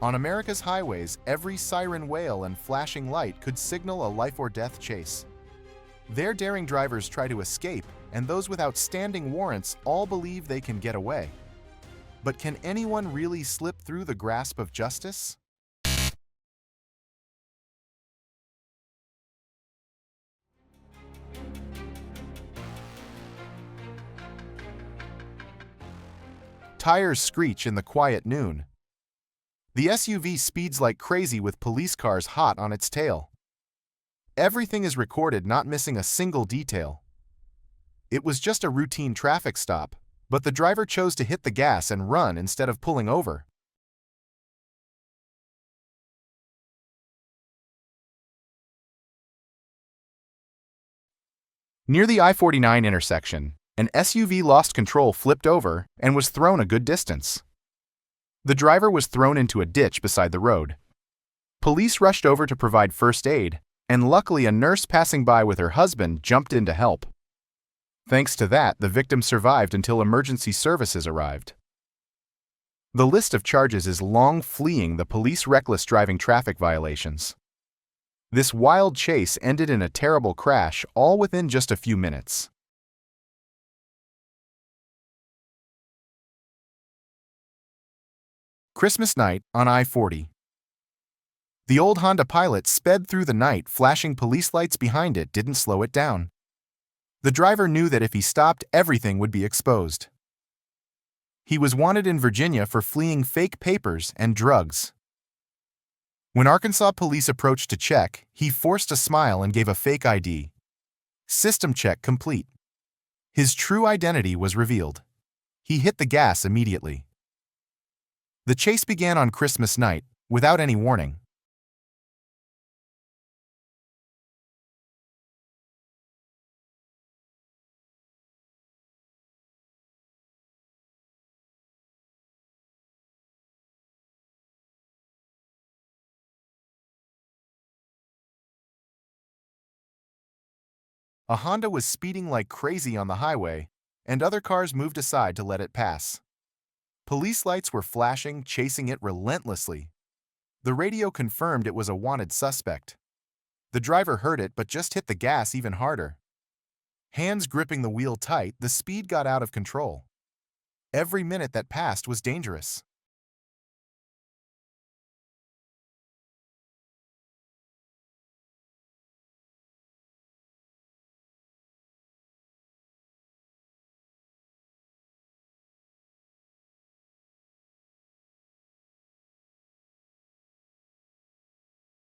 On America's highways, every siren wail and flashing light could signal a life-or-death chase. Their daring drivers try to escape, and those with outstanding warrants all believe they can get away. But can anyone really slip through the grasp of justice? Tires screech in the quiet noon. The SUV speeds like crazy with police cars hot on its tail. Everything is recorded, not missing a single detail. It was just a routine traffic stop, but the driver chose to hit the gas and run instead of pulling over. Near the I-49 intersection, an SUV lost control, flipped over, and was thrown a good distance. The driver was thrown into a ditch beside the road. Police rushed over to provide first aid, and luckily a nurse passing by with her husband jumped in to help. Thanks to that, the victim survived until emergency services arrived. The list of charges is long, fleeing the police reckless driving traffic violations. This wild chase ended in a terrible crash, all within just a few minutes. Christmas night on I-40. The old Honda Pilot sped through the night, flashing police lights behind it didn't slow it down. The driver knew that if he stopped, everything would be exposed. He was wanted in Virginia for fleeing fake papers and drugs. When Arkansas police approached to check, he forced a smile and gave a fake ID. System check complete. His true identity was revealed. He hit the gas immediately. The chase began on Christmas night, without any warning. A Honda was speeding like crazy on the highway, and other cars moved aside to let it pass. Police lights were flashing, chasing it relentlessly. The radio confirmed it was a wanted suspect. The driver heard it but just hit the gas even harder. Hands gripping the wheel tight, the speed got out of control. Every minute that passed was dangerous.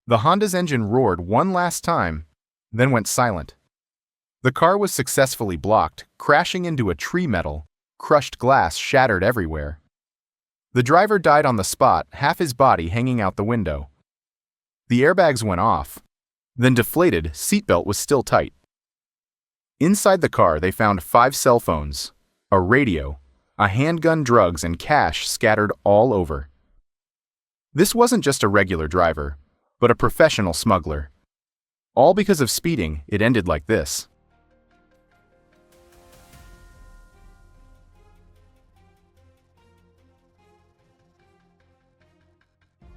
The Honda's engine roared one last time, then went silent. The car was successfully blocked, crashing into a tree. Metal, crushed glass shattered everywhere. The driver died on the spot, half his body hanging out the window. The airbags went off, then deflated. Seatbelt was still tight. Inside the car, they found 5 cell phones, a radio, a handgun, drugs, and cash scattered all over. This wasn't just a regular driver, but a professional smuggler. All because of speeding. It ended like this.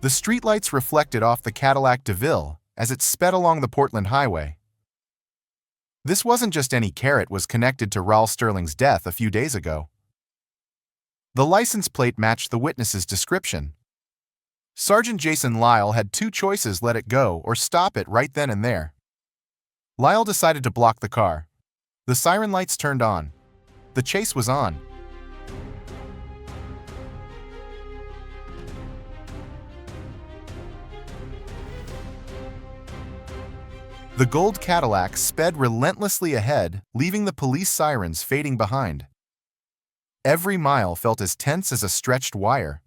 The streetlights reflected off the Cadillac DeVille as it sped along the Portland Highway. This wasn't just any car, it was connected to Raul Sterling's death a few days ago. The license plate matched the witness's description. Sergeant Jason Lyle had 2 choices: let it go or stop it right then and there. Lyle decided to block the car. The siren lights turned on. The chase was on. The gold Cadillac sped relentlessly ahead, leaving the police sirens fading behind. Every mile felt as tense as a stretched wire.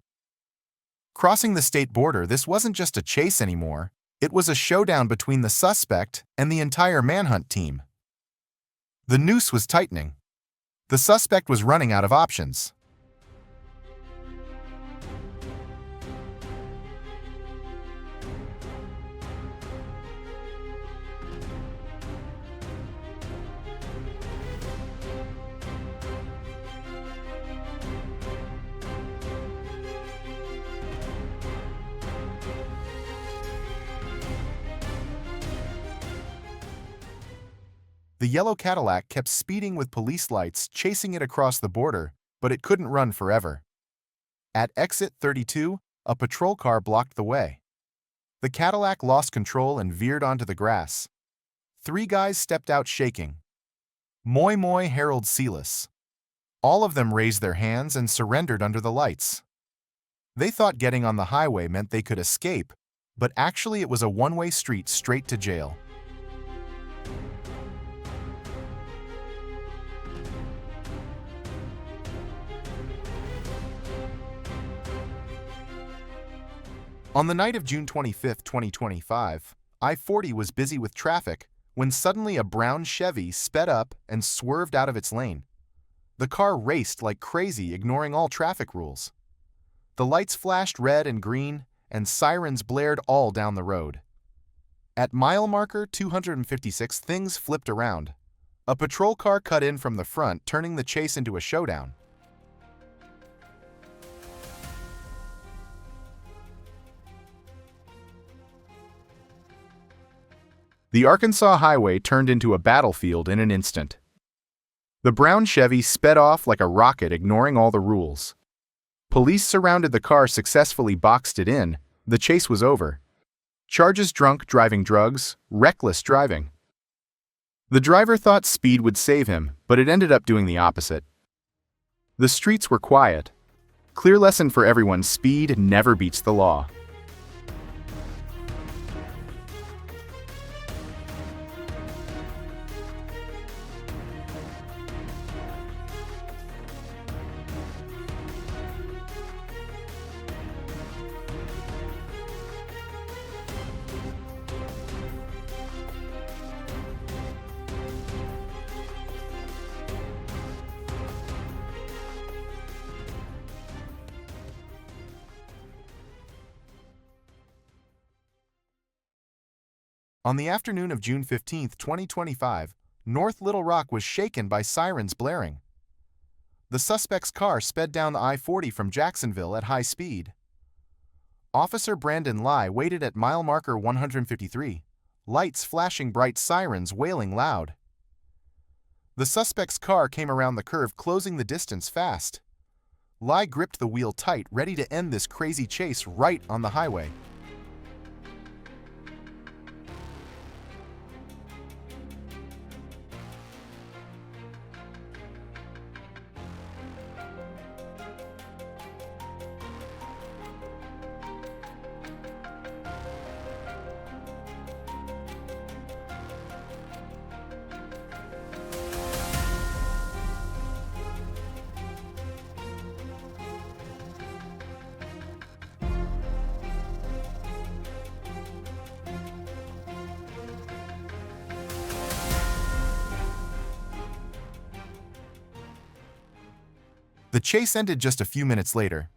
Crossing the state border, this wasn't just a chase anymore. It was a showdown between the suspect and the entire manhunt team. The noose was tightening. The suspect was running out of options. The yellow Cadillac kept speeding with police lights chasing it across the border, but it couldn't run forever. At exit 32, a patrol car blocked the way. The Cadillac lost control and veered onto the grass. 3 guys stepped out shaking. Moi Moi Harold Silas. All of them raised their hands and surrendered under the lights. They thought getting on the highway meant they could escape, but actually it was a one-way street straight to jail. On the night of June 25, 2025, I-40 was busy with traffic when suddenly a brown Chevy sped up and swerved out of its lane. The car raced like crazy, ignoring all traffic rules. The lights flashed red and green, and sirens blared all down the road. At mile marker 256, things flipped around. A patrol car cut in from the front, turning the chase into a showdown. The Arkansas highway turned into a battlefield in an instant. The brown Chevy sped off like a rocket, ignoring all the rules. Police surrounded the car, successfully boxed it in. The chase was over. Charges: drunk driving, drugs, reckless driving. The driver thought speed would save him, but it ended up doing the opposite. The streets were quiet. Clear lesson for everyone: speed never beats the law. On the afternoon of June 15, 2025, North Little Rock was shaken by sirens blaring. The suspect's car sped down the I-40 from Jacksonville at high speed. Officer Brandon Lai waited at mile marker 153, lights flashing bright, sirens wailing loud. The suspect's car came around the curve, closing the distance fast. Lai gripped the wheel tight, ready to end this crazy chase right on the highway. The chase ended just a few minutes later.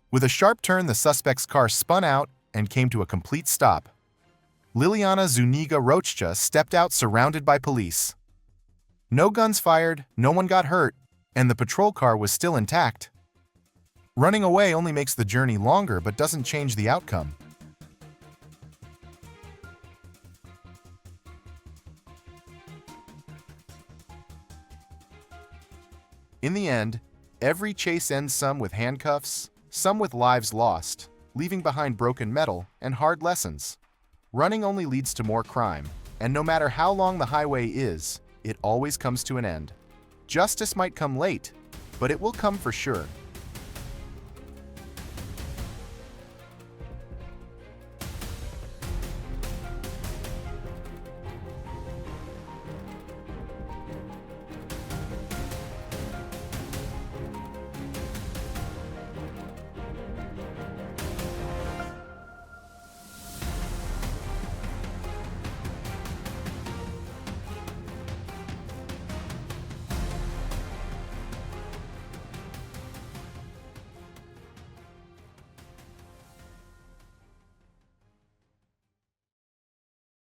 With a sharp turn, the suspect's car spun out and came to a complete stop. Liliana Zuniga Rocha stepped out, surrounded by police. No guns fired, no one got hurt, and the patrol car was still intact. Running away only makes the journey longer but doesn't change the outcome. In the end, every chase ends, some with handcuffs, some with lives lost, leaving behind broken metal and hard lessons. Running only leads to more crime, and no matter how long the highway is, it always comes to an end. Justice might come late, but it will come for sure.